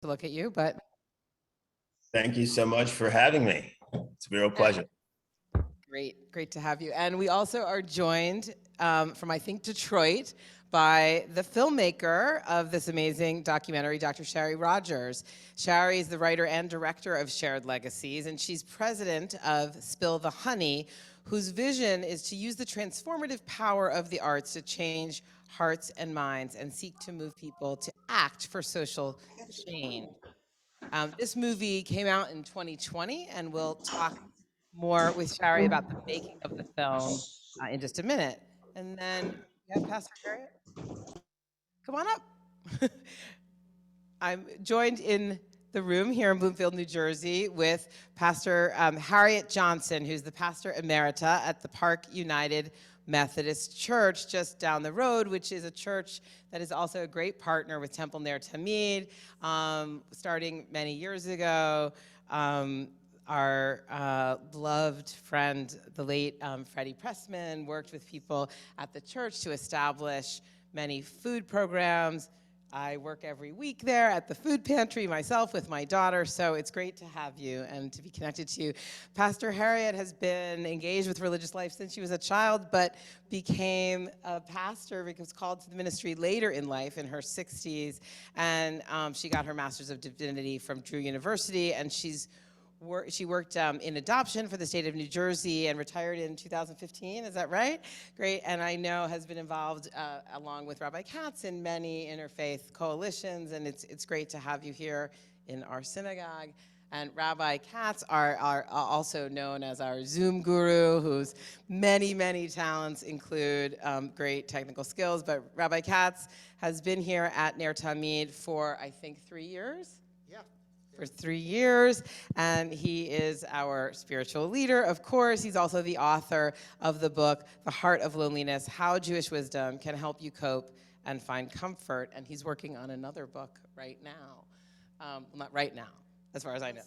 to look at you, but. Thank you so much for having me. It's a real pleasure. Great to have you. And we also are joined from, I think, Detroit by the filmmaker of this amazing documentary, Dr. Shari Rogers. Shari is the writer and director of Shared Legacies, and she's president of Spill the Honey, whose vision is to use the transformative power of the arts to change hearts and minds and seek to move people to act for social change. This movie came out in 2020, and we'll talk more with Shari about the making of the film in just a minute. And then we have Pastor Harriet. Come on up. I'm joined in the room here in Bloomfield, New Jersey, with Pastor Harriet Johnson, who's the pastor emerita at the Park United Methodist Church just down the road, which is a church that is also a great partner with Temple Ner Tamid, starting many years ago. Our beloved friend, the late Freddie Pressman, worked with people at the church to establish many food programs. I work every week there at the food pantry myself with my daughter, so it's great to have you and to be connected to you. Pastor Harriet has been engaged with religious life since she was a child, but became a pastor because called to the ministry later in life in her 60s, and she got her Master's of Divinity from Drew University, and she worked in adoption for the state of New Jersey and retired in 2015, is that right? Great, and I know has been involved along with Rabbi Katz in many interfaith coalitions, and it's great to have you here in our synagogue. And Rabbi Katz are also known as our Zoom guru, whose many talents include great technical skills, but Rabbi Katz has been here at Ner Tamid for, I think, 3 years? For 3 years, and he is our spiritual leader, of course. He's also the author of the book, The Heart of Loneliness, How Jewish Wisdom Can Help You Cope and Find Comfort, and he's working on another book right now. Well, not right now, as far as I know.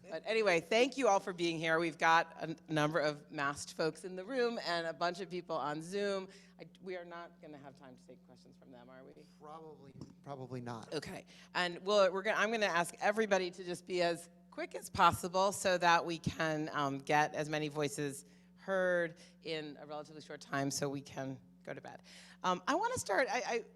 But anyway, thank you all for being here. We've got a number of masked folks in the room and a bunch of people on Zoom. We are not going to have time to take questions from them, are we? Probably not. Okay, and I'm going to ask everybody to just be as quick as possible so that we can get as many voices heard in a relatively short time so we can go to bed. I want to start,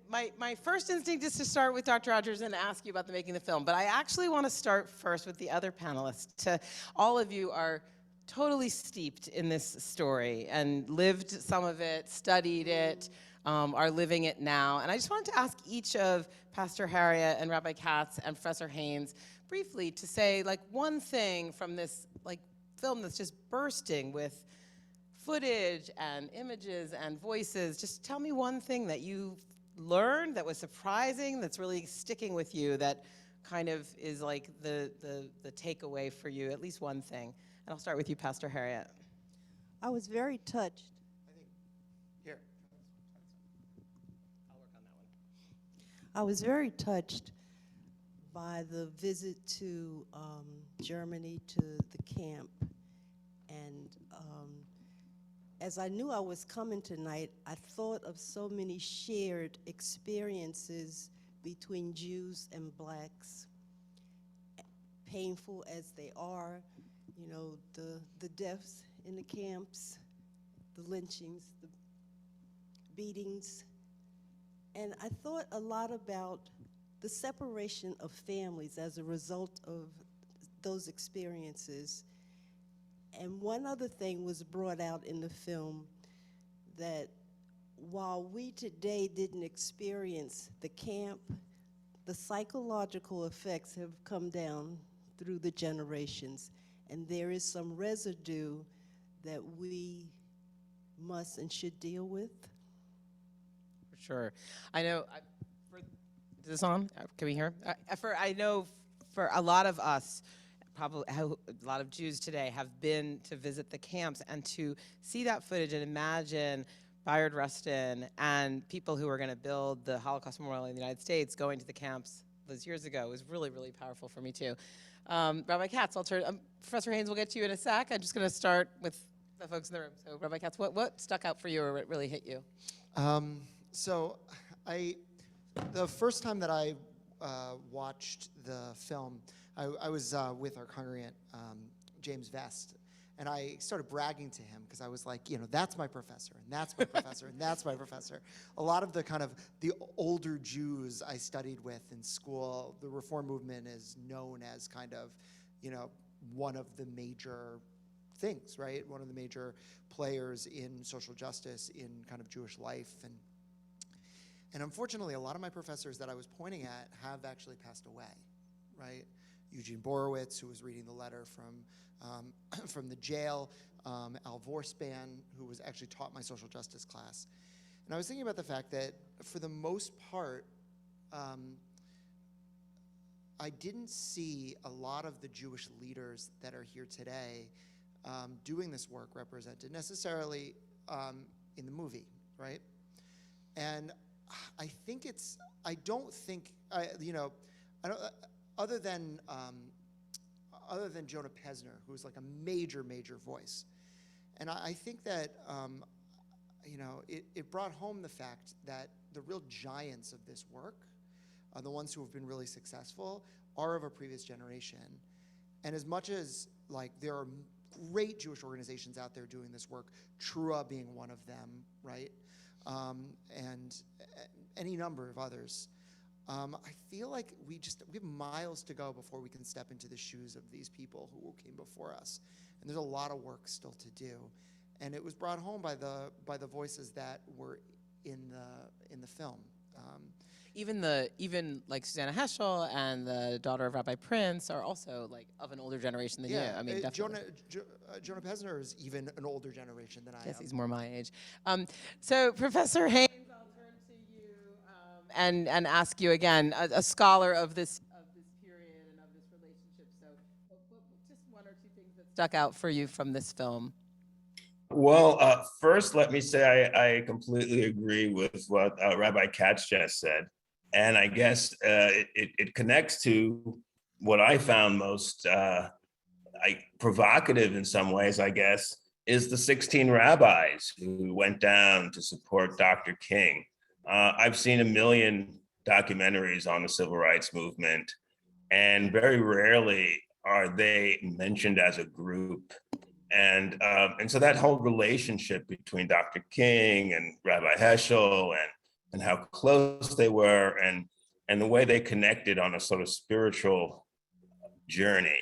my first instinct is to start with Dr. Rogers and ask you about the making of the film, but I actually want to start first with the other panelists. All of you are totally steeped in this story and lived some of it, studied it, are living it now. And I just wanted to ask each of Pastor Harriet and Rabbi Katz and Professor Haynes briefly to say like one thing from this like film that's just bursting with footage and images and voices. Just tell me one thing that you learned that was surprising, that's really sticking with you, that kind of is like the takeaway for you, at least one thing. And I'll start with you, Pastor Harriet. I was very touched. I was very touched by the visit to Germany, to the camp. And as I knew I was coming tonight, I thought of so many shared experiences between Jews and blacks, painful as they are, you know, the deaths in the camps, the lynchings, the beatings. And I thought a lot about the separation of families as a result of those experiences. And one other thing was brought out in the film, that while we today didn't experience the camp, the psychological effects have come down through the generations. And there is some residue that we must and should deal with. For sure. I know, is this on? Can we hear? I know for a lot of us, probably a lot of Jews today have been to visit the camps and to see that footage and imagine Bayard Rustin and people who were going to build the Holocaust Memorial in the United States going to the camps those years ago was really, really powerful for me too. Rabbi Katz, I'll turn, Professor Haynes will get to you in a sec. I'm just going to start with the folks in the room. So Rabbi Katz, what stuck out for you or what really hit you? So the first time that I watched the film, I was with our congregant, James Vest, and I started bragging to him because I was like, that's my professor, and that's my professor, and that's my professor. A lot of the older Jews I studied with in school, the Reform movement is known as kind of, one of the major things, right? One of the major players in social justice in kind of Jewish life. And unfortunately, a lot of my professors that I was pointing at have actually passed away, right? Eugene Borowitz, who was reading the letter from the jail, Al Vorspan, who was actually taught my social justice class. And I was thinking about the fact that for the most part, I didn't see a lot of the Jewish leaders that are here today doing this work represented necessarily in the movie, right? And I don't think, other than Jonah Pesner, who's like a major voice. And I think that, it brought home the fact that the real giants of this work, the ones who have been really successful, are of a previous generation. And as much as there are great Jewish organizations out there doing this work, Trua being one of them, right? And any number of others. I feel like we have miles to go before we can step into the shoes of these people who came before us. And there's a lot of work still to do. And it was brought home by the voices that were in the film. Even like Susanna Heschel and the daughter of Rabbi Prince are also of an older generation than you. I mean, definitely. Jonah Pesner is even an older generation than I am. Yes, he's more my age. So Professor Haynes, I'll turn to you and ask you again, a scholar of this period and of this relationship. So just one or two things that stuck out for you from this film. Well, first, let me say I completely agree with what Rabbi Katz just said. And I guess it connects to what I found most provocative in some ways, I guess, is the 16 rabbis who went down to support Dr. King. I've seen a million documentaries on the civil rights movement, and very rarely are they mentioned as a group. And so that whole relationship between Dr. King and Rabbi Heschel and how close they were and the way they connected on a sort of spiritual journey,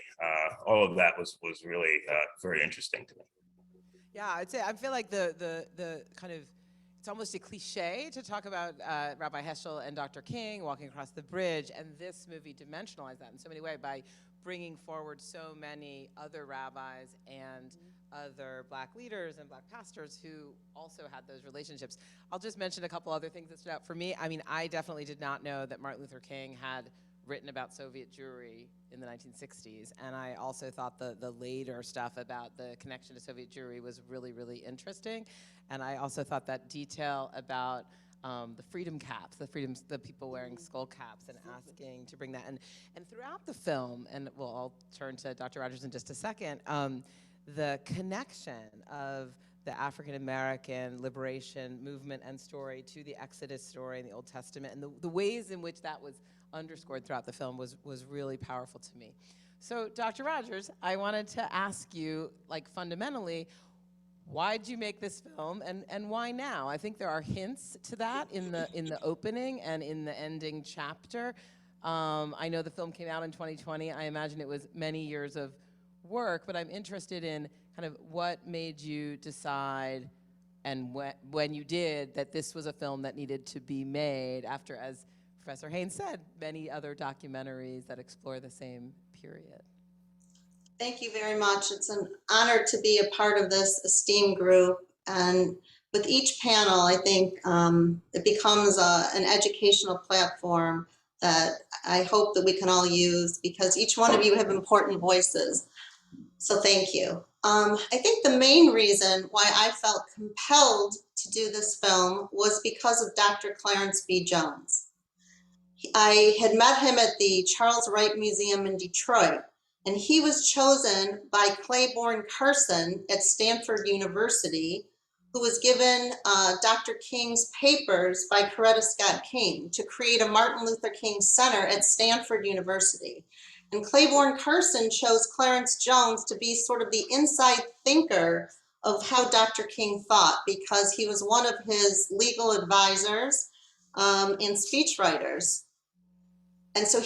all of that was really very interesting to me. Yeah, I'd say I feel like the kind of, it's almost a cliche to talk about Rabbi Heschel and Dr. King walking across the bridge, and this movie dimensionalized that in so many ways by bringing forward so many other rabbis and other Black leaders and Black pastors who also had those relationships. I'll just mention a couple other things that stood out for me. I mean, I definitely did not know that Martin Luther King had written about Soviet Jewry in the 1960s, and I also thought the later stuff about the connection to Soviet Jewry was really, really interesting. And I also thought that detail about the freedom caps, the people wearing skull caps and asking to bring that. And throughout the film, and I'll turn to Dr. Rogers in just a second, the connection of the African American liberation movement and story to the Exodus story in the Old Testament, and the ways in which that was underscored throughout the film was really powerful to me. So Dr. Rogers, I wanted to ask you, fundamentally, why did you make this film, and why now? I think there are hints to that in the opening and in the ending chapter. I know the film came out in 2020. I imagine it was many years of work, but I'm interested in kind of what made you decide, and when you did, that this was a film that needed to be made after, as Professor Haynes said, many other documentaries that explore the same period. Thank you very much. It's an honor to be a part of this esteemed group. And with each panel, I think it becomes an educational platform that I hope that we can all use, because each one of you have important voices. So thank you. I think the main reason why I felt compelled to do this film was because of Dr. Clarence B. Jones. I had met him at the Charles Wright Museum in Detroit, and he was chosen by Claiborne Carson at Stanford University, who was given Dr. King's papers by Coretta Scott King to create a Martin Luther King Center at Stanford University. And Claiborne Carson chose Clarence Jones to be sort of the inside thinker of how Dr. King thought, because he was one of his legal advisors and speechwriters. And so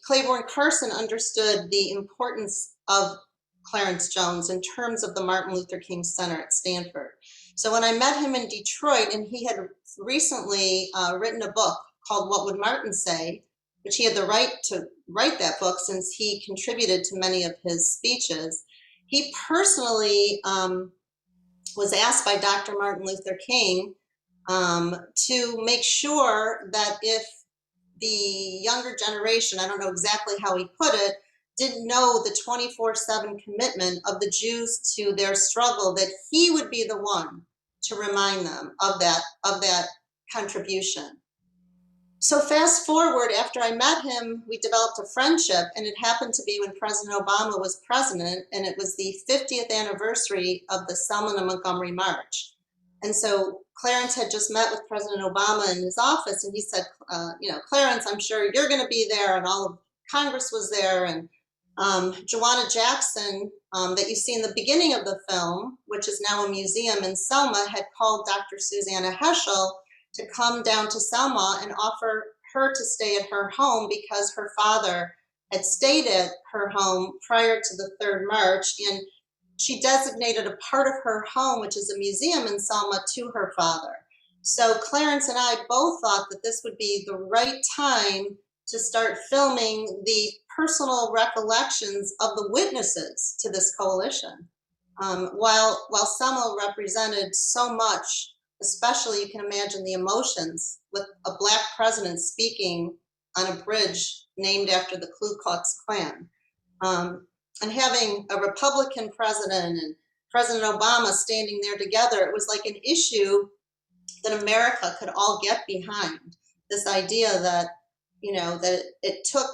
Claiborne Carson understood the importance of Clarence Jones in terms of the Martin Luther King Center at Stanford. So when I met him in Detroit, and he had recently written a book called What Would Martin Say?, which he had the right to write that book since he contributed to many of his speeches, he personally was asked by Dr. Martin Luther King to make sure that if the younger generation, I don't know exactly how he put it, didn't know the 24/7 commitment of the Jews to their struggle, that he would be the one to remind them of that contribution. So fast forward, after I met him, we developed a friendship, and it happened to be when President Obama was president, and it was the 50th anniversary of the Selma to Montgomery March. And so Clarence had just met with President Obama in his office, and he said, Clarence, I'm sure you're going to be there, and all of Congress was there, and Joanna Jackson, that you see in the beginning of the film, which is now a museum in Selma, had called Dr. Susanna Heschel to come down to Selma and offer her to stay at her home because her father had stayed at her home prior to the 3rd March, and she designated a part of her home, which is a museum in Selma, to her father. So Clarence and I both thought that this would be the right time to start filming the personal recollections of the witnesses to this coalition. While Selma represented so much, especially you can imagine the emotions with a Black president speaking on a bridge named after the Ku Klux Klan. And having a Republican president and President Obama standing there together, it was like an issue that America could all get behind. This idea that, that it took,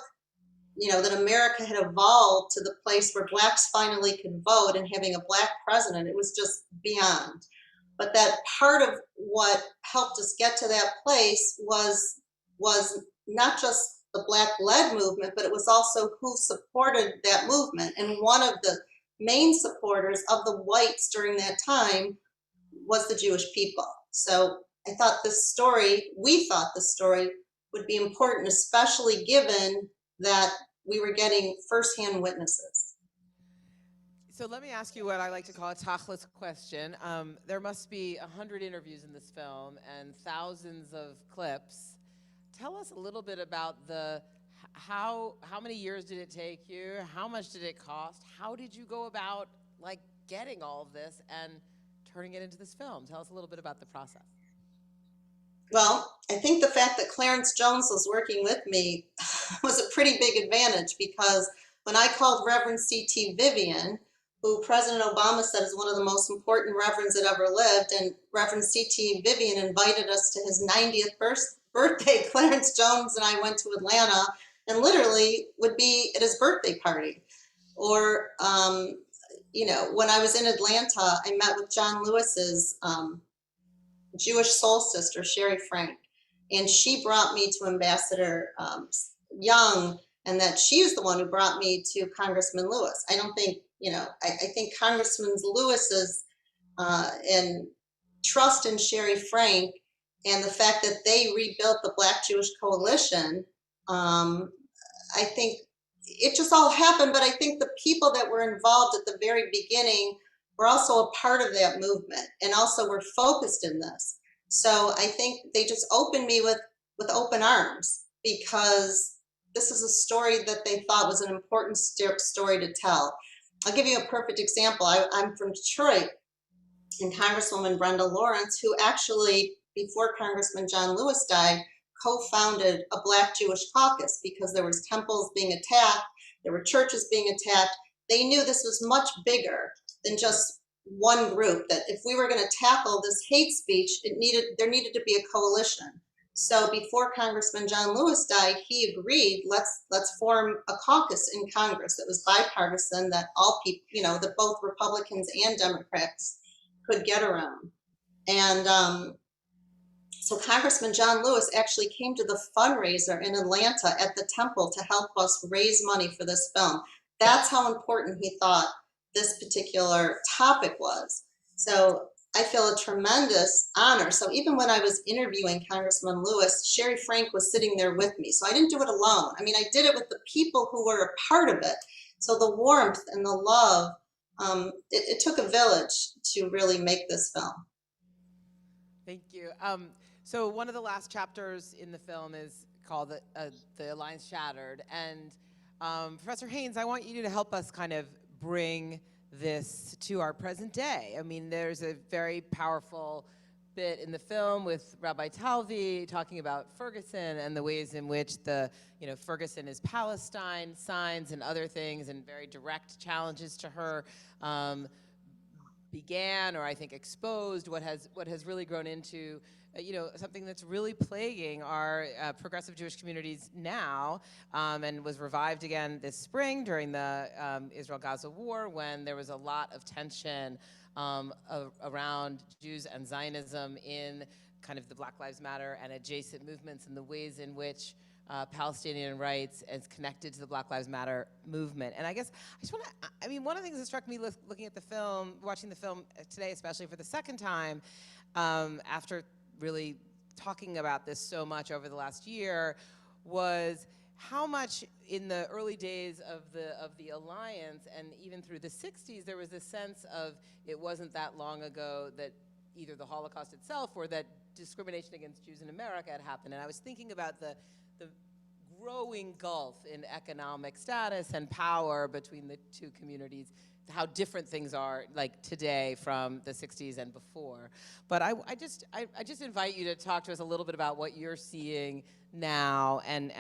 that America had evolved to the place where Blacks finally could vote, and having a Black president, it was just beyond. But that part of what helped us get to that place was not just the Black-led movement, but it was also who supported that movement. And one of the main supporters of the whites during that time was the Jewish people. So we thought this story would be important, especially given that we were getting firsthand witnesses. So let me ask you what I like to call a tachlis question. There must be 100 interviews in this film and thousands of clips. Tell us a little bit about how many years did it take you? How much did it cost? How did you go about getting all of this and turning it into this film? Tell us a little bit about the process. Well, I think the fact that Clarence Jones was working with me was a pretty big advantage, because when I called Reverend C.T. Vivian, who President Obama said is one of the most important reverends that ever lived, and Reverend C.T. Vivian invited us to his 90th birthday, Clarence Jones and I went to Atlanta and literally would be at his birthday party. Or, when I was in Atlanta, I met with John Lewis's Jewish soul sister, Sherry Frank, and she brought me to Ambassador Young, and that she's the one who brought me to Congressman Lewis. I don't think, I think Congressman Lewis's and trust in Sherry Frank and the fact that they rebuilt the Black Jewish Coalition, I think it just all happened. But I think the people that were involved at the very beginning were also a part of that movement and also were focused in this. So I think they just opened me with open arms, because this is a story that they thought was an important story to tell. I'll give you a perfect example. I'm from Detroit, and Congresswoman Brenda Lawrence, who actually, before Congressman John Lewis died, co-founded a Black Jewish caucus, because there was temples being attacked, there were churches being attacked. They knew this was much bigger than just one group, that if we were going to tackle this hate speech, there needed to be a coalition. So before Congressman John Lewis died, he agreed, let's form a caucus in Congress that was bipartisan, that all people, that both Republicans and Democrats could get around. And so Congressman John Lewis actually came to the fundraiser in Atlanta at the temple to help us raise money for this film. That's how important he thought this particular topic was. So I feel a tremendous honor. So even when I was interviewing Congressman Lewis, Sherry Frank was sitting there with me. So I didn't do it alone. I mean, I did it with the people who were a part of it. So the warmth and the love, it took a village to really make this film. Thank you. So one of the last chapters in the film is called The Alliance Shattered. And Professor Haynes, I want you to help us kind of bring this to our present day. I mean, there's a very powerful bit in the film with Rabbi Talvi talking about Ferguson and the ways in which the, Ferguson is Palestine signs and other things and very direct challenges to her began, or I think exposed, what has really grown into something that's really plaguing our progressive Jewish communities now, and was revived again this spring during the Israel-Gaza war, when there was a lot of tension around Jews and Zionism in kind of the Black Lives Matter and adjacent movements, and the ways in which Palestinian rights is connected to the Black Lives Matter movement. And I guess I just want to, one of the things that struck me looking at the film, watching the film today, especially for the second time, after really talking about this so much over the last year, was how much in the early days of the alliance, and even through the 60s, there was a sense of it wasn't that long ago that either the Holocaust itself or that discrimination against Jews in America had happened. And I was thinking about the growing gulf in economic status and power between the two communities, how different things are like today from the 60s and before. But I just invite you to talk to us a little bit about what you're seeing now, and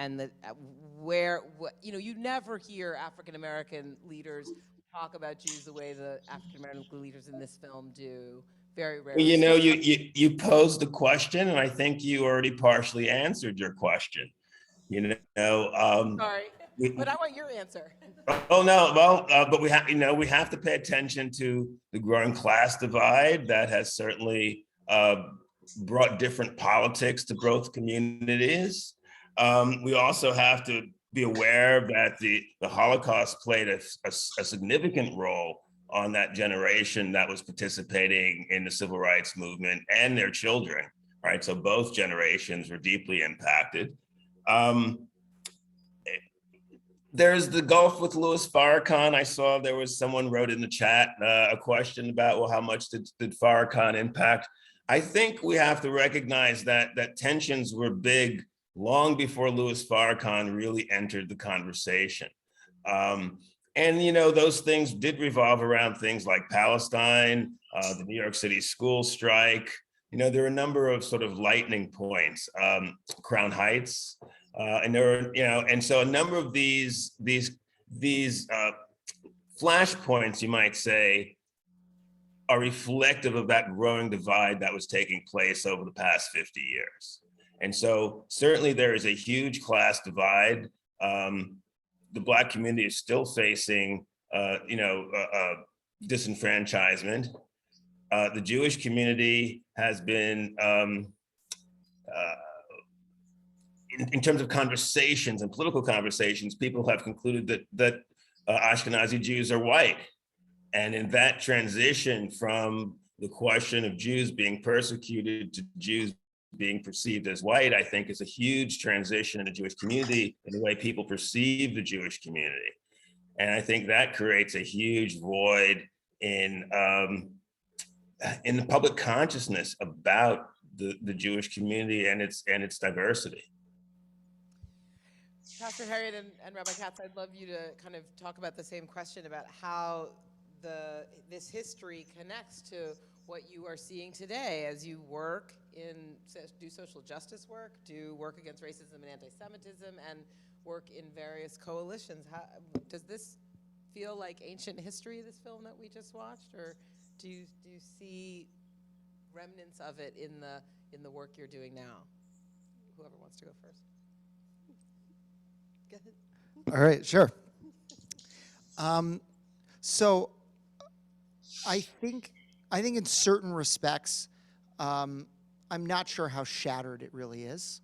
you never hear African American leaders talk about Jews the way the African American leaders in this film do. Very rarely. You posed the question, and I think you already partially answered your question. Sorry, but I want your answer. Oh no, well, but we have to pay attention to the growing class divide that has certainly brought different politics to both communities. We also have to be aware that the Holocaust played a significant role on that generation that was participating in the civil rights movement and their children, right? So both generations were deeply impacted. There's the gulf with Louis Farrakhan. I saw there was someone wrote in the chat a question about, well, how much did Farrakhan impact? I think we have to recognize that tensions were big long before Louis Farrakhan really entered the conversation. And those things did revolve around things like Palestine, the New York City school strike. There are a number of sort of lightning points, Crown Heights, and there are, and so a number of these flashpoints, you might say, are reflective of that growing divide that was taking place over the past 50 years. And so certainly there is a huge class divide. The Black community is still facing, disenfranchisement. The Jewish community has been, in terms of conversations and political conversations, people have concluded that Ashkenazi Jews are white. And in that transition from the question of Jews being persecuted to Jews being perceived as white, I think is a huge transition in the Jewish community in the way people perceive the Jewish community. And I think that creates a huge void in the public consciousness about the Jewish community and its diversity. Pastor Harriet and Rabbi Katz, I'd love you to kind of talk about the same question about how this history connects to what you are seeing today as you do social justice work, do work against racism and anti-Semitism, and work in various coalitions. Does this feel like ancient history, this film that we just watched, or do you see remnants of it in the work you're doing now? Whoever wants to go first. Go ahead. All right, sure. So I think in certain respects, I'm not sure how shattered it really is.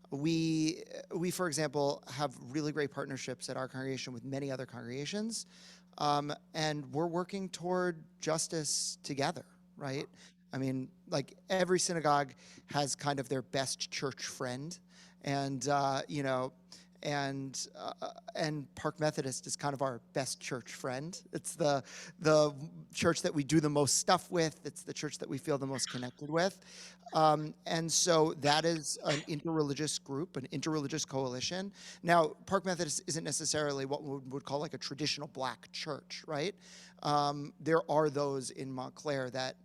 We, for example, have really great partnerships at our congregation with many other congregations, and we're working toward justice together, right? I mean, like every synagogue has kind of their best church friend, and and Park Methodist is kind of our best church friend. It's the church that we do the most stuff with. It's the church that we feel the most connected with. And so that is an interreligious group, an interreligious coalition. Now, Park Methodist isn't necessarily what we would call like a traditional black church, right? There are those in Montclair that,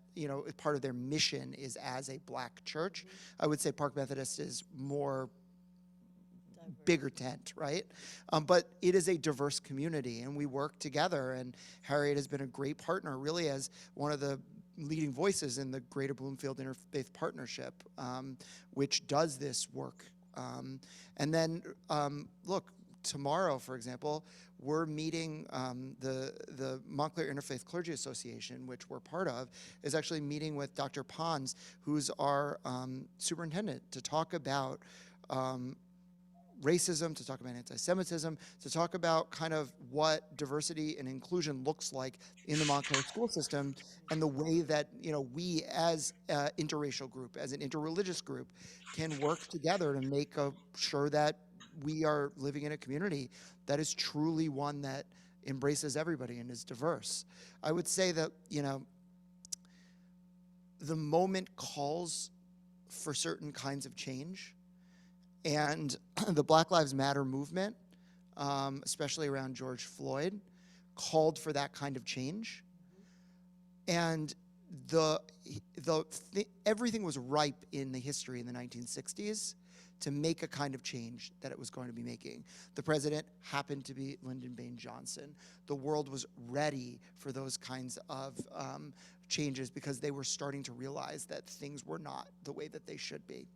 part of their mission is as a black church. I would say Park Methodist is more bigger tent, right? But it is a diverse community, and we work together, and Harriet has been a great partner, really, as one of the leading voices in the Greater Bloomfield Interfaith Partnership, which does this work. And then, look, tomorrow, for example, we're meeting, the Montclair Interfaith Clergy Association, which we're part of, is actually meeting with Dr. Pons, who's our superintendent, to talk about racism, to talk about anti-Semitism, to talk about kind of what diversity and inclusion looks like in the Montclair school system, and the way that we as an interracial group, as an interreligious group, can work together to make sure that we are living in a community that is truly one that embraces everybody and is diverse. I would say that the moment calls for certain kinds of change. And the Black Lives Matter movement, especially around George Floyd, called for that kind of change. And everything was ripe in the history in the 1960s to make a kind of change that it was going to be making. The president happened to be Lyndon Baines Johnson. The world was ready for those kinds of changes because they were starting to realize that things were not the way that they should be.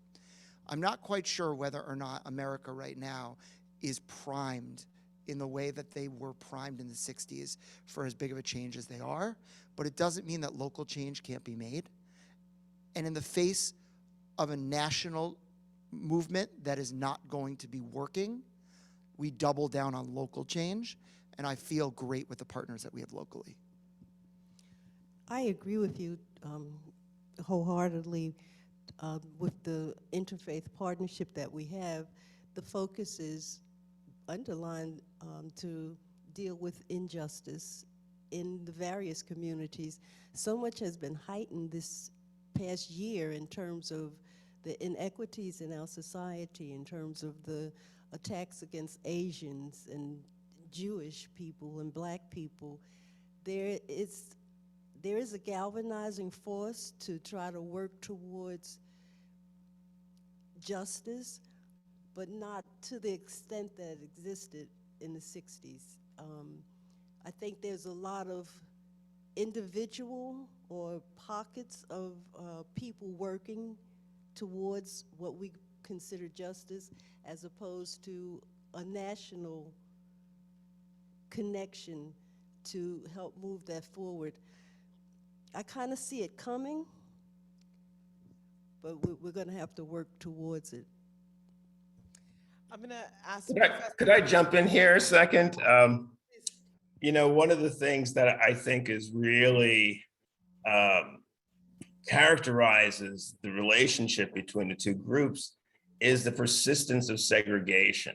I'm not quite sure whether or not America right now is primed in the way that they were primed in the 60s for as big of a change as they are, but it doesn't mean that local change can't be made. And in the face of a national movement that is not going to be working, we double down on local change, and I feel great with the partners that we have locally. I agree with you wholeheartedly. With the interfaith partnership that we have, the focus is underlined to deal with injustice in the various communities. So much has been heightened this past year in terms of the inequities in our society, in terms of the attacks against Asians and Jewish people and Black people. There is a galvanizing force to try to work towards justice, but not to the extent that it existed in the 60s. I think there's a lot of individual or pockets of people working towards what we consider justice, as opposed to a national connection to help move that forward. I kind of see it coming, but we're going to have to work towards it. I'm going to ask. Could I jump in here a second? One of the things that I think is really characterizes the relationship between the two groups is the persistence of segregation.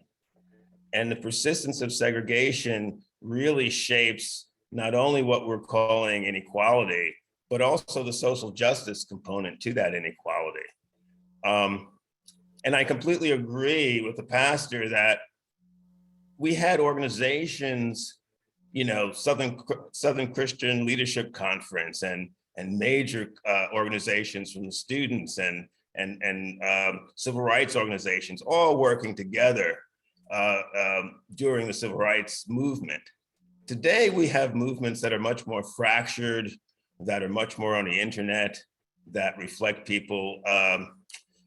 And the persistence of segregation really shapes not only what we're calling inequality, but also the social justice component to that inequality. And I completely agree with the pastor that we had organizations, Southern Christian Leadership Conference and major organizations from the students and civil rights organizations all working together during the civil rights movement. Today, we have movements that are much more fractured, that are much more on the internet, that reflect people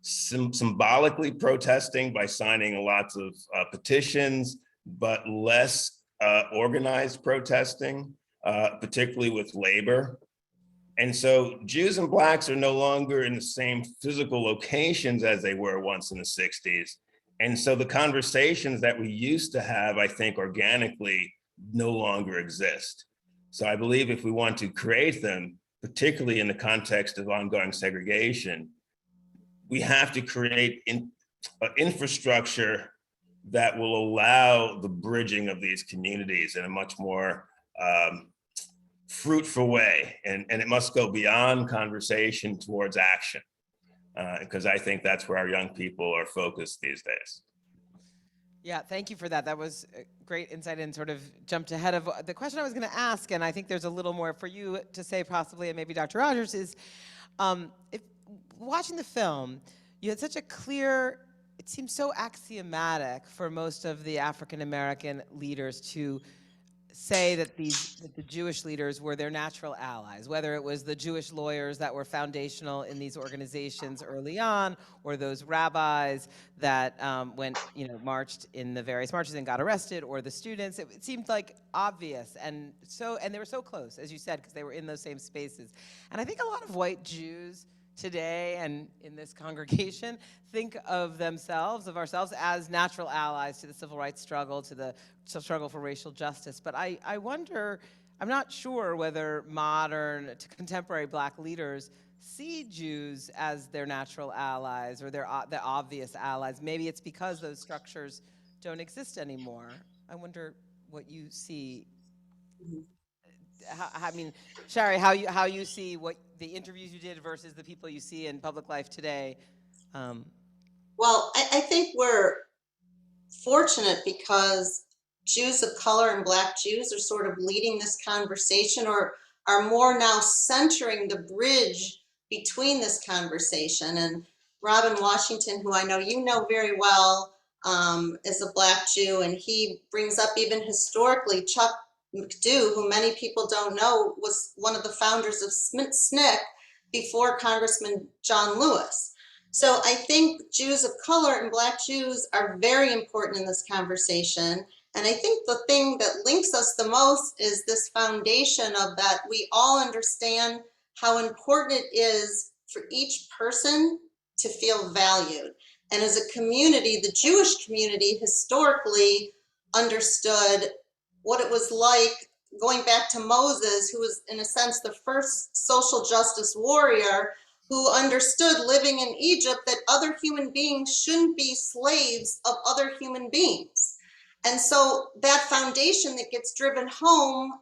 symbolically protesting by signing lots of petitions, but less organized protesting, particularly with labor. And so Jews and Blacks are no longer in the same physical locations as they were once in the 60s. And so the conversations that we used to have, I think, organically no longer exist. So I believe if we want to create them, particularly in the context of ongoing segregation, we have to create infrastructure that will allow the bridging of these communities in a much more fruitful way. And it must go beyond conversation towards action, because I think that's where our young people are focused these days. Yeah, thank you for that. That was a great insight and sort of jumped ahead of the question I was going to ask, and I think there's a little more for you to say possibly, and maybe Dr. Rogers, is if watching the film, you had such a clear, it seems so axiomatic for most of the African-American leaders to say that the Jewish leaders were their natural allies, whether it was the Jewish lawyers that were foundational in these organizations early on, or those rabbis that marched in the various marches and got arrested, or the students. It seemed like obvious, and they were so close, as you said, because they were in those same spaces. And I think a lot of white Jews today and in this congregation think of ourselves as natural allies to the civil rights struggle, to the struggle for racial justice. But I wonder, I'm not sure whether modern to contemporary Black leaders see Jews as their natural allies or the obvious allies. Maybe it's because those structures don't exist anymore. I wonder what you see. I mean, Shari, how you see what the interviews you did versus the people you see in public life today. Well, I think we're fortunate because Jews of color and Black Jews are sort of leading this conversation, or are more now centering the bridge between this conversation. And Robin Washington, who I know you know very well, is a Black Jew, and he brings up even historically Chuck McDew, who many people don't know, was one of the founders of SNCC before Congressman John Lewis. So I think Jews of color and Black Jews are very important in this conversation. And I think the thing that links us the most is this foundation of that we all understand how important it is for each person to feel valued. And as a community, the Jewish community historically understood what it was like going back to Moses, who was in a sense the first social justice warrior, who understood living in Egypt that other human beings shouldn't be slaves of other human beings. And so that foundation that gets driven home,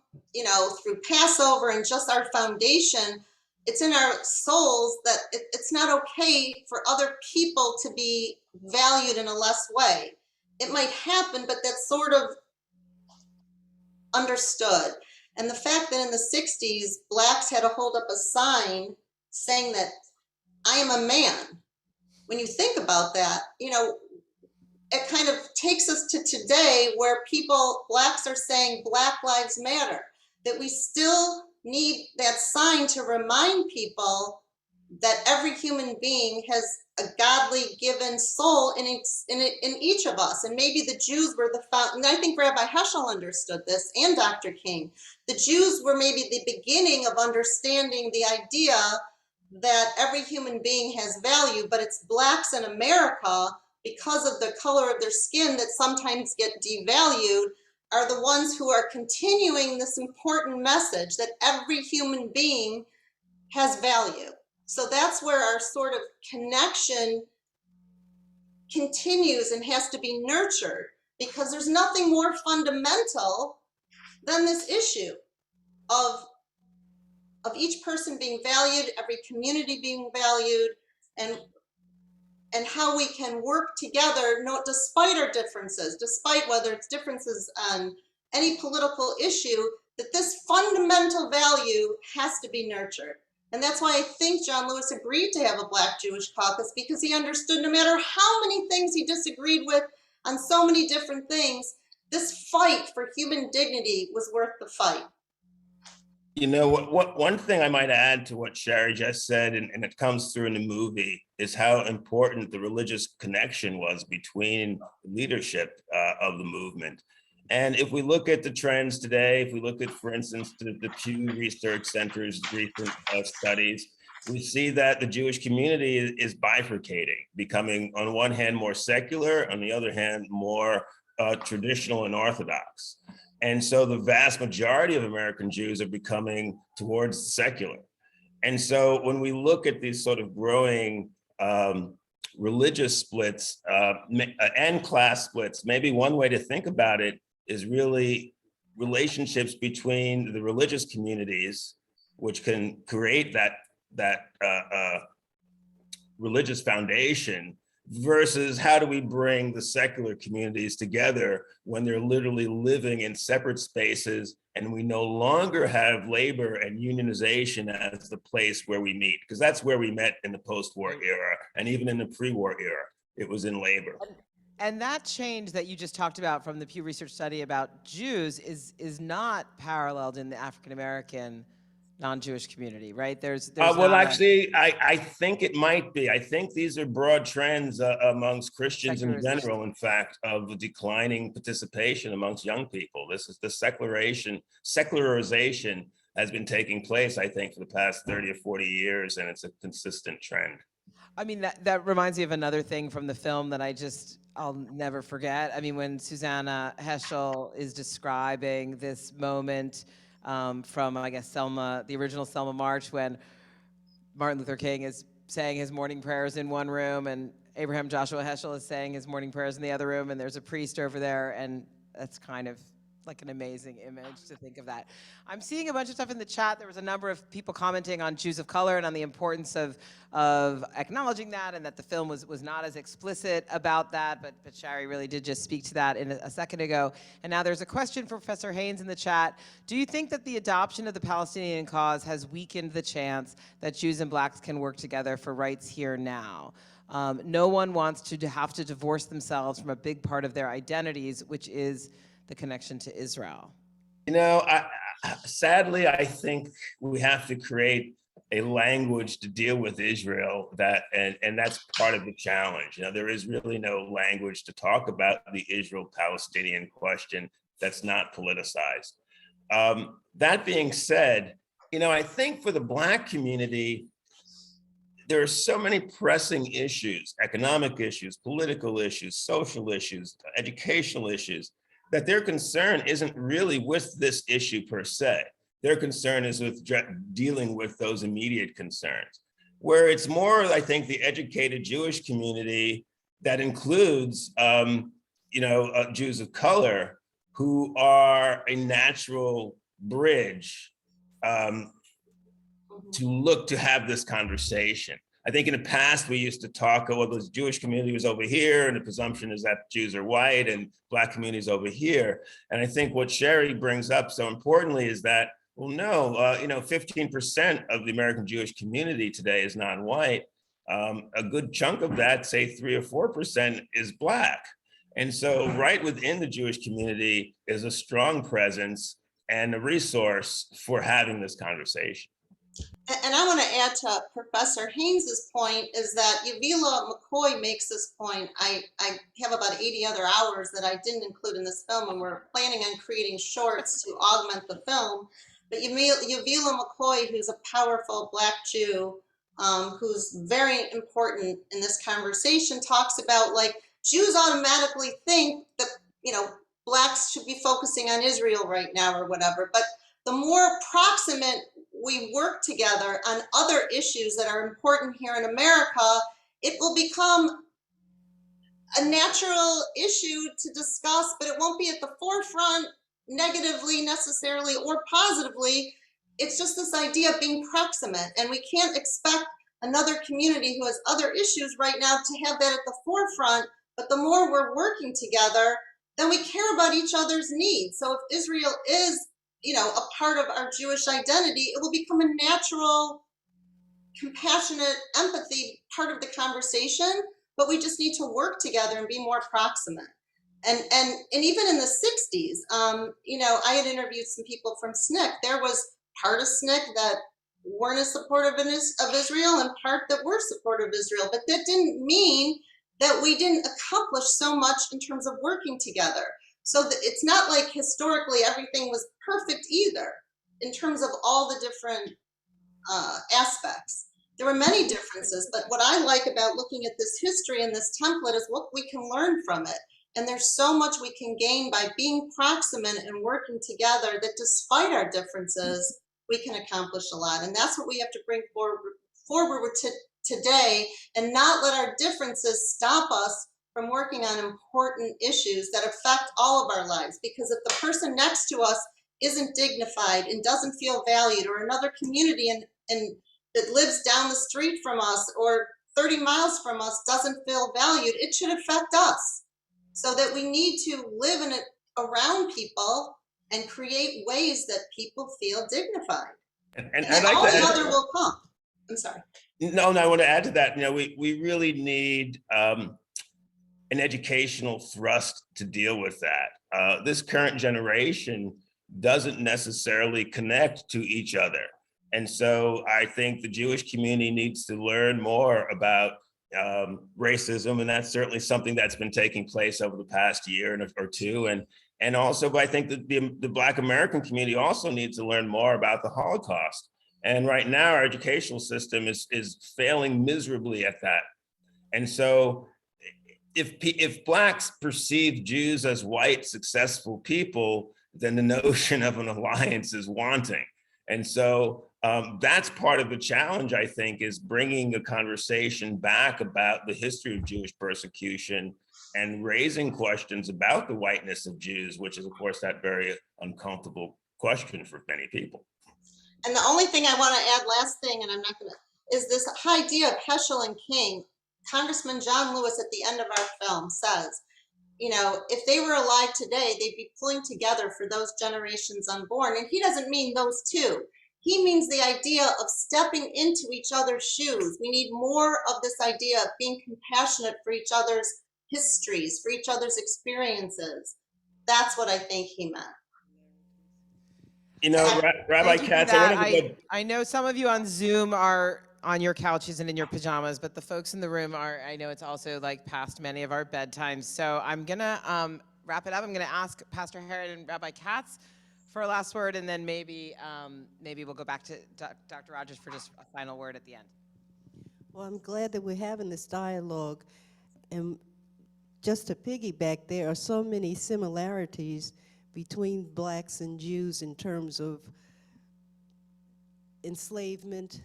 through Passover and just our foundation, it's in our souls that it's not okay for other people to be valued in a less way. It might happen, but that's sort of understood. And the fact that in the 60s, Blacks had to hold up a sign saying that I am a man. When you think about that, it kind of takes us to today where Blacks are saying Black Lives Matter, that we still need that sign to remind people that every human being has a godly given soul in each of us. And maybe the Jews were and I think Rabbi Heschel understood this, and Dr. King. The Jews were maybe the beginning of understanding the idea that every human being has value, but it's Blacks in America, because of the color of their skin that sometimes get devalued, are the ones who are continuing this important message that every human being has value. So that's where our sort of connection continues and has to be nurtured, because there's nothing more fundamental than this issue of each person being valued, every community being valued, and how we can work together, despite our differences, despite whether it's differences on any political issue, that this fundamental value has to be nurtured. And that's why I think John Lewis agreed to have a Black Jewish caucus, because he understood no matter how many things he disagreed with on so many different things, this fight for human dignity was worth the fight. What one thing I might add to what Shari just said, and it comes through in the movie, is how important the religious connection was between the leadership of the movement. And if we look at the trends today, if we look at, for instance, the Pew Research Center's recent studies, we see that the Jewish community is bifurcating, becoming on one hand more secular, on the other hand more traditional and orthodox. And so the vast majority of American Jews are becoming towards secular. And so when we look at these sort of growing religious splits and class splits, maybe one way to think about it is really relationships between the religious communities, which can create that religious foundation, versus how do we bring the secular communities together when they're literally living in separate spaces and we no longer have labor and unionization as the place where we meet, because that's where we met in the post-war era, and even in the pre-war era, it was in labor. And that change that you just talked about from the Pew Research study about Jews is not paralleled in the African-American non-Jewish community, right? There's well, actually, I think it might be. I think these are broad trends amongst Christians in general, in fact, of declining participation amongst young people. This is the secularization has been taking place, I think, for the past 30 or 40 years, and it's a consistent trend. I mean, that reminds me of another thing from the film that I'll never forget. I mean, when Susanna Heschel is describing this moment from, I guess, Selma, the original Selma March, when Martin Luther King is saying his morning prayers in one room and Abraham Joshua Heschel is saying his morning prayers in the other room, and there's a priest over there, and that's kind of like an amazing image to think of that. I'm seeing a bunch of stuff in the chat. There was a number of people commenting on Jews of color and on the importance of acknowledging that, and that the film was not as explicit about that, but Shari really did just speak to that in a second ago. And now there's a question for Professor Haynes in the chat. Do you think that the adoption of the Palestinian cause has weakened the chance that Jews and blacks can work together for rights here now? No one wants to have to divorce themselves from a big part of their identities, which is the connection to Israel. You know, sadly, I think we have to create a language to deal with Israel and that's part of the challenge. You know, there is really no language to talk about the Israel-Palestinian question that's not politicized. That being said, you know, I think for the Black community, there are so many pressing issues, economic issues, political issues, social issues, educational issues, that their concern isn't really with this issue per se. Their concern is with dealing with those immediate concerns. Where it's more, I think, the educated Jewish community that includes, Jews of color who are a natural bridge to look to have this conversation. I think in the past, we used to talk, oh, well, the Jewish community was over here, and the presumption is that Jews are white and Black communities over here. And I think what Shari brings up so importantly is that, well, no, 15% of the American Jewish community today is non-white. A good chunk of that, say 3 or 4%, is Black. And so right within the Jewish community is a strong presence and a resource for having this conversation. And I want to add to Professor Haynes's point is that Yavila McCoy makes this point. I have about 80 other hours that I didn't include in this film, and we're planning on creating shorts to augment the film. But Yavila McCoy, who's a powerful Black Jew, who's very important in this conversation, talks about, like, Jews automatically think that, Blacks should be focusing on Israel right now or whatever. But the more proximate we work together on other issues that are important here in America, it will become a natural issue to discuss, but it won't be at the forefront negatively necessarily or positively. It's just this idea of being proximate, and we can't expect another community who has other issues right now to have that at the forefront. But the more we're working together, then we care about each other's needs. So if Israel is, a part of our Jewish identity, it will become a natural, compassionate, empathy part of the conversation, but we just need to work together and be more proximate. And even in the 60s, I had interviewed some people from SNCC. There was part of SNCC that weren't as supportive of Israel and part that were supportive of Israel, but that didn't mean that we didn't accomplish so much in terms of working together. So it's not like historically everything was perfect either in terms of all the different aspects. There were many differences, but what I like about looking at this history and this template is what we can learn from it. And there's so much we can gain by being proximate and working together that despite our differences, we can accomplish a lot. And that's what we have to bring forward today, and not let our differences stop us from working on important issues that affect all of our lives. Because if the person next to us isn't dignified and doesn't feel valued, or another community and that lives down the street from us or 30 miles from us doesn't feel valued, it should affect us. So that we need to live in it around people and create ways that people feel dignified. And And I'd then like all to the add, other will come. I'm sorry. no, I want to add to that. We really need an educational thrust to deal with that. This current generation doesn't necessarily connect to each other. And so I think the Jewish community needs to learn more about racism, and that's certainly something that's been taking place over the past year or two. And also, I think that the Black American community also needs to learn more about the Holocaust. And right now, our educational system is failing miserably at that. And so if Blacks perceive Jews as white, successful people, then the notion of an alliance is wanting. And so that's part of the challenge, I think, is bringing the conversation back about the history of Jewish persecution and raising questions about the whiteness of Jews, which is, of course, that very uncomfortable question for many people. And the only thing I want to add, last thing, and I'm not going to, is this idea of Heschel and King. Congressman John Lewis at the end of our film says, if they were alive today, they'd be pulling together for those generations unborn. And he doesn't mean those two. He means the idea of stepping into each other's shoes. We need more of this idea of being compassionate for each other's histories, for each other's experiences. That's what I think he meant. Rabbi Katz, I know some of you on Zoom are on your couches and in your pajamas, but the folks in the room I know it's also like past many of our bedtimes. So I'm gonna wrap it up. I'm gonna ask Pastor Harriet and Rabbi Katz for a last word, and then maybe we'll go back to Dr. Rogers for just a final word at the end. Well, I'm glad that we're having this dialogue. And just to piggyback, there are so many similarities between Blacks and Jews in terms of enslavement,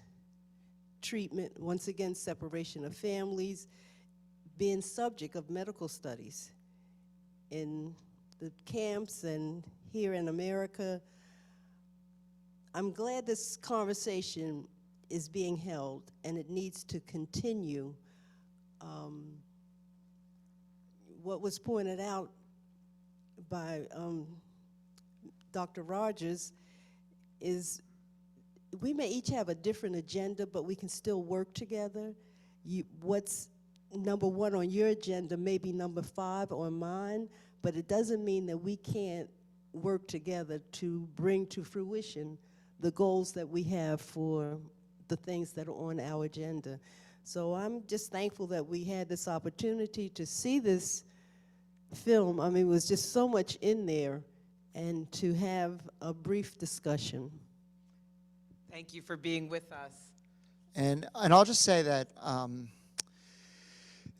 treatment, once again, separation of families, being subject of medical studies in the camps and here in America. I'm glad this conversation is being held, and it needs to continue. What was pointed out by Dr. Rogers is we may each have a different agenda, but we can still work together. What's number one on your agenda may be number 5 on mine, but it doesn't mean that we can't work together to bring to fruition the goals that we have for the things that are on our agenda. So I'm just thankful that we had this opportunity to see this film. I mean, it was just so much in there, and to have a brief discussion. Thank you for being with us. And I'll just say that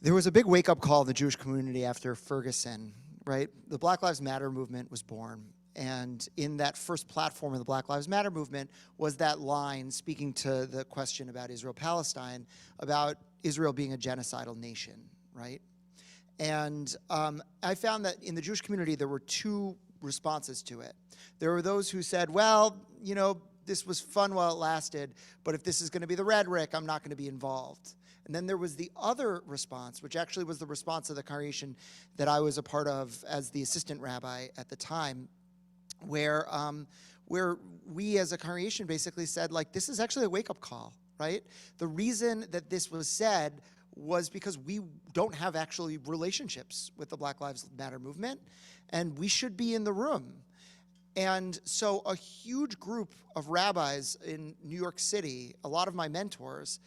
there was a big wake-up call in the Jewish community after Ferguson, right? The Black Lives Matter movement was born. And in that first platform of the Black Lives Matter movement was that line speaking to the question about Israel-Palestine, about Israel being a genocidal nation, right? And I found that in the Jewish community, there were 2 responses to it. There were those who said, well, this was fun while it lasted, but if this is going to be the rhetoric, I'm not going to be involved. And then there was the other response, which actually was the response of the congregation that I was a part of as the assistant rabbi at the time, where we as a congregation basically said, like, this is actually a wake-up call, right? The reason that this was said was because we don't have actually relationships with the Black Lives Matter movement, and we should be in the room. And so a huge group of rabbis in New York City, a lot of my mentors,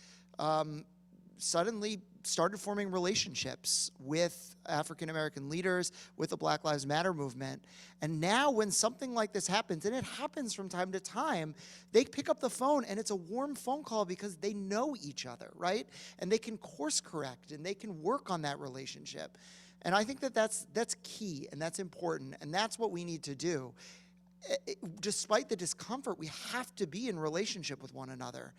suddenly started forming relationships with African-American leaders, with the Black Lives Matter movement. And now when something like this happens, and it happens from time to time, they pick up the phone and it's a warm phone call because they know each other, right? And they can course correct and they can work on that relationship. And I think that that's key and that's important, and that's what we need to do. Despite the discomfort, we have to be in relationship with one another.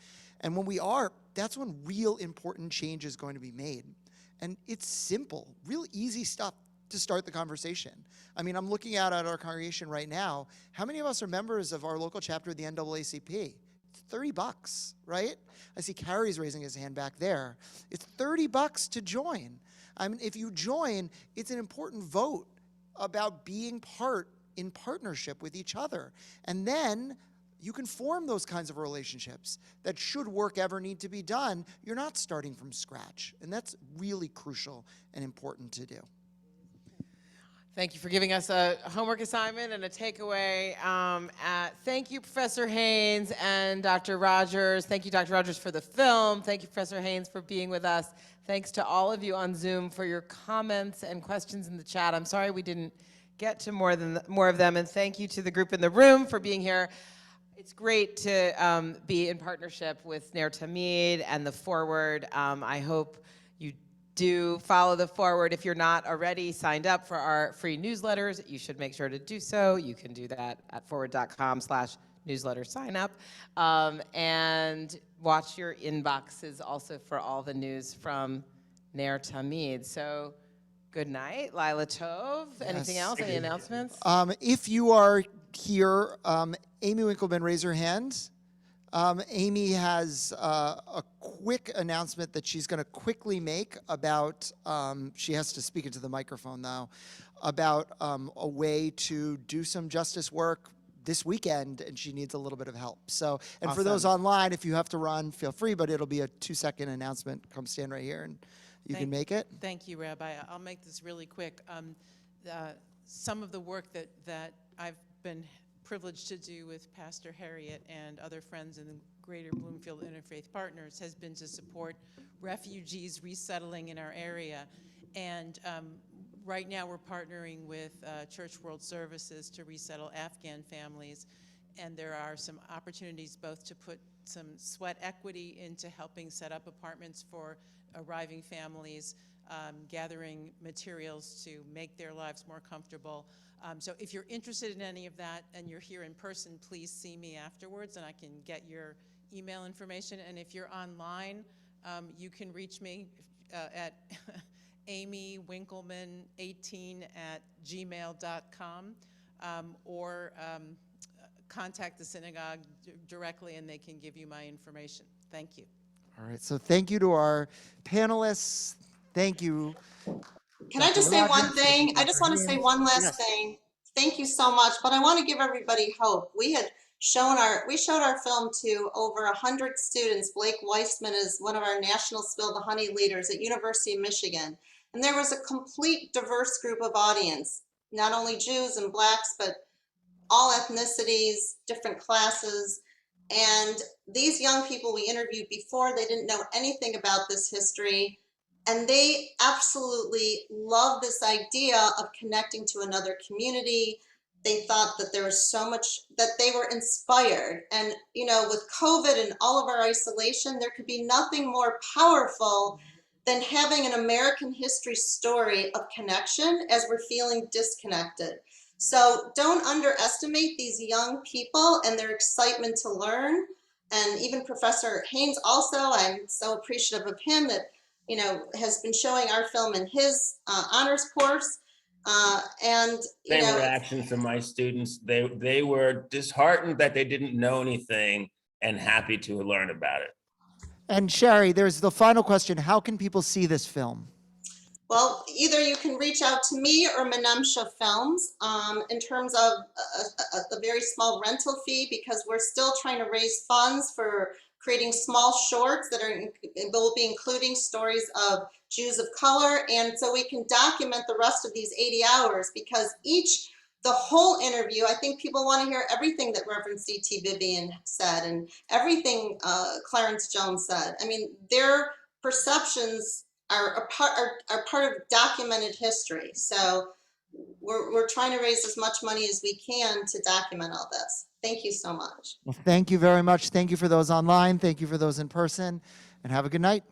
And when we are, that's when real important change is going to be made. And it's simple, real easy stuff to start the conversation. I mean, I'm looking out at our congregation right now. How many of us are members of our local chapter of the NAACP? It's $30, right? I see Carrie's raising his hand back there. It's $30 to join. I mean, if you join, it's an important vote about being in partnership with each other. And then you can form those kinds of relationships that, should work ever need to be done, you're not starting from scratch. And that's really crucial and important to do. Thank you for giving us a homework assignment and a takeaway. Thank you, Professor Haynes and Dr. Rogers. Thank you, Dr. Rogers, for the film. Thank you, Professor Haynes, for being with us. Thanks to all of you on Zoom for your comments and questions in the chat. I'm sorry we didn't get to more of them, and thank you to the group in the room for being here. It's great to be in partnership with Ner Tamid and the Forward. I hope you do follow the Forward. If you're not already signed up for our free newsletters, you should make sure to do so. You can do that at forward.com/newsletter sign up. And watch your inboxes also for all the news from Ner Tamid. So good night, Lila Tov. Anything else? Any announcements? If you are here, Amy Winkleman, raise her hand. Amy has a quick announcement that she's going to quickly make about, she has to speak into the microphone though, about a way to do some justice work this weekend, and she needs a little bit of help. So, and Awesome. for those online, if you have to run, feel free, but it'll be a 2-second announcement. Come stand right here and you can make it. Thank you, Rabbi. I'll make this really quick. Some of the work that I've been privileged to do with Pastor Harriet and other friends in the Greater Bloomfield Interfaith Partners has been to support refugees resettling in our area. And right now we're partnering with Church World Services to resettle Afghan families. And there are some opportunities both to put some sweat equity into helping set up apartments for arriving families, gathering materials to make their lives more comfortable. So if you're interested in any of that and you're here in person, please see me afterwards and I can get your email information. And if you're online, you can reach me at amywinkleman18@gmail.com or contact the synagogue directly and they can give you my information. Thank you. All right, so thank you to our panelists. Thank you. Can I just say one thing? I just want to say one last thing. Thank you so much, but I want to give everybody hope. We showed our film to over 100 students. Blake Weissman is one of our national Spill the Honey leaders at University of Michigan. And there was a complete diverse group of audience, not only Jews and Blacks, but all ethnicities, different classes. And these young people we interviewed before, they didn't know anything about this history. And they absolutely love this idea of connecting to another community. They thought that there was so much, that they were inspired. And, you know, with COVID and all of our isolation, there could be nothing more powerful than having an American history story of connection as we're feeling disconnected. So don't underestimate these young people and their excitement to learn. And even Professor Haynes also, I'm so appreciative of him that, you know, has been showing our film in his honors course. And you Same know, reaction from my students. They were disheartened that they didn't know anything and happy to learn about it. And Shari, there's the final question. How can people see this film? well, either you can reach out to me or Menemsha Films in terms of a very small rental fee, because we're still trying to raise funds for creating small shorts that will be including stories of Jews of color. And so we can document the rest of these 80 hours, because the whole interview, I think people want to hear everything that Reverend C.T. Vivian said and everything Clarence Jones said. I mean, they're perceptions are are part of documented history. So we're trying to raise as much money as we can to document all this. Thank you so much. Well, thank you very much. Thank you for those online. Thank you for those in person. And have a good night.